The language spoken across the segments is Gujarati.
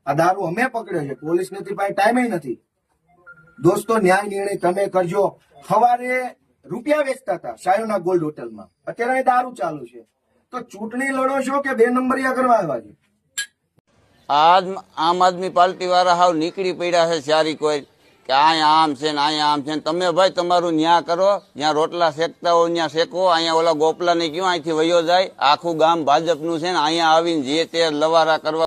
આ દારૂ અમે પકડ્યો છે, પોલીસ નથી, પાસે ટાઈમ નથી. દોસ્તો ન્યાય નિર્ણય તમે કરજો. સવારે રૂપિયા વેચતા હતા શાયોના ગોલ્ડ હોટલમાં, અત્યારે દારૂ ચાલુ છે. તો ચૂંટણી લડો છો કે 2 નંબરિયા કરવા આવ્યા છે? આજ આમ આદમી પાર્ટી વાળા હાવ નીકળી પડ્યા છે ચારી કોઈ કે અહીંયા આમ છે ને અહીંયા આમ છે ને. તમે ભાઈ તમારું ન્યા કરો, જ્યાં રોટલા શેકતા હોય ત્યાં શેકો. અહીંયા ઓલા ગોપલાને કયો અહીંથી વયો જાય, આખું ગામ ભાજપનું છે ને અહીંયા આવીને જે તે લવારા કરવા.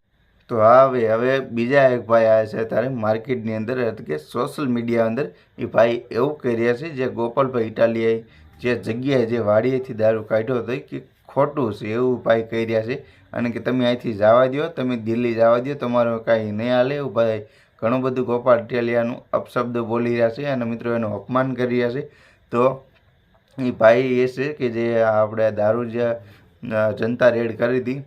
તો હવે બીજા એક ભાઈ આવ્યા છે અત્યારે માર્કેટની અંદર, એટલે કે સોશિયલ મીડિયા અંદર. એ ભાઈ એવું કહી રહ્યા છે જે ગોપાલભાઈ ઇટાલિયાએ જે જગ્યાએ જે વાડીએથી દારૂ કાઢ્યો હતો કે ખોટું છે એવું ભાઈ કહી રહ્યા છે. અને કે તમે અહીંથી જવા દો, તમે દિલ્હી જવા દો, તમારું કાંઈ નહીં હાલે એવું ભાઈ ઘણું બધું ગોપાલ ઇટાલિયાનું અપશબ્દ બોલી રહ્યા છે અને મિત્રો એનું અપમાન કરી રહ્યા છે. તો એ ભાઈ એ છે કે જે આપણે દારૂ જે જનતા રેડ કરી હતી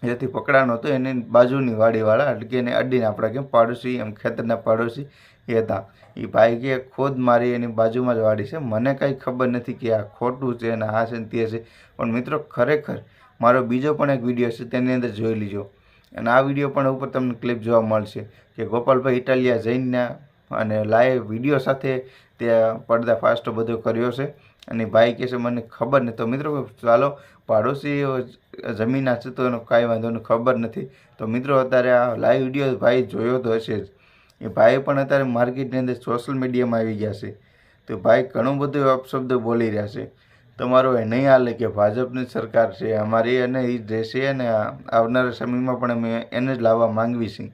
જેથી પકડાનો હતો એની બાજુની વાડીવાળા, એટલે કે એને અડીને આપણે કેમ પાડોશી એમ ખેતરના પાડોશી એ હતા. એ ભાઈ કે ખુદ મારી એની બાજુમાં જ વાડી છે, મને કાંઈ ખબર નથી કે આ ખોટું છે અને આ છે ને તે છે. પણ મિત્રો ખરેખર મારો બીજો પણ એક વિડીયો છે તેની અંદર જોઈ લીજો, અને આ વિડીયો પણ ઉપર તમને ક્લિપ જોવા મળશે કે ગોપાલભાઈ ઇટાલિયા જઈને અને લાઈવ વિડીયો સાથે તે પડદા ફાસ્ટ બધો કર્યો છે. અને ભાઈ કહે છે મને ખબર નથી. તો મિત્રો ચાલો, પાડોશી જમીનના છે તો એનો કાંઈ વાંધો નહીં, ખબર નથી. તો મિત્રો અત્યારે આ લાઈવ વિડીયો ભાઈ જોયો તો હશે જ. એ ભાઈ પણ અત્યારે માર્કેટની અંદર સોશિયલ મીડિયામાં આવી ગયા છે. તો ભાઈ ઘણું બધું અપશબ્દ બોલી રહ્યા છે. તમારો એ નહીં હાલે કે ભાજપની સરકાર છે અમારી અને એ જ રહેશે અને આવનારા સમયમાં પણ અમે એને જ લાવવા માંગવી છીએ.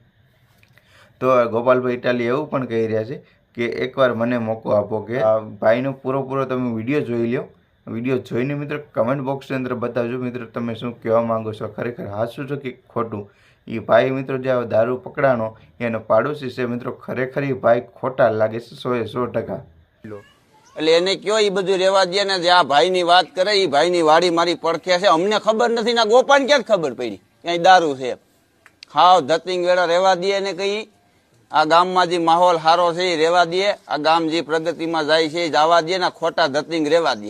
તો ગોપાલભાઈ ઇટાલી એવું પણ કહી રહ્યા છે કે એકવાર મને મોકો આપો કે આ ભાઈનો પૂરો તમે વિડીયો જોઈ લો. વિડીયો જોઈને મિત્રો કમેન્ટ બોક્સની અંદર બતાવજો મિત્રો તમે શું કહેવા માંગો છો, ખરેખર હાચું છો કે ખોટું. એ ભાઈ મિત્રો જે દારૂ પકડાનો એનો પાડોશી છે મિત્રો, ખરેખર એ ભાઈ ખોટા લાગે છે 100%. એટલે એને કયો એ બધું રેવા દે ને, જે આ ભાઈની વાત કરે એ ભાઈની વાડી મારી પડખે છે, અમને ખબર નથી ને ગોપાને ક્યાં ખબર પડી ક્યાંય દારૂ છે. હાવ ધતિંગ વેળા રેવા દે ને કઈ આ ગામમાં જે માહોલ સારો છે એ રેવા દે, આ ગામ જે પ્રગતિમાં જાય છે એ જવા દે ને ખોટા ધતિંગ રેવા દે.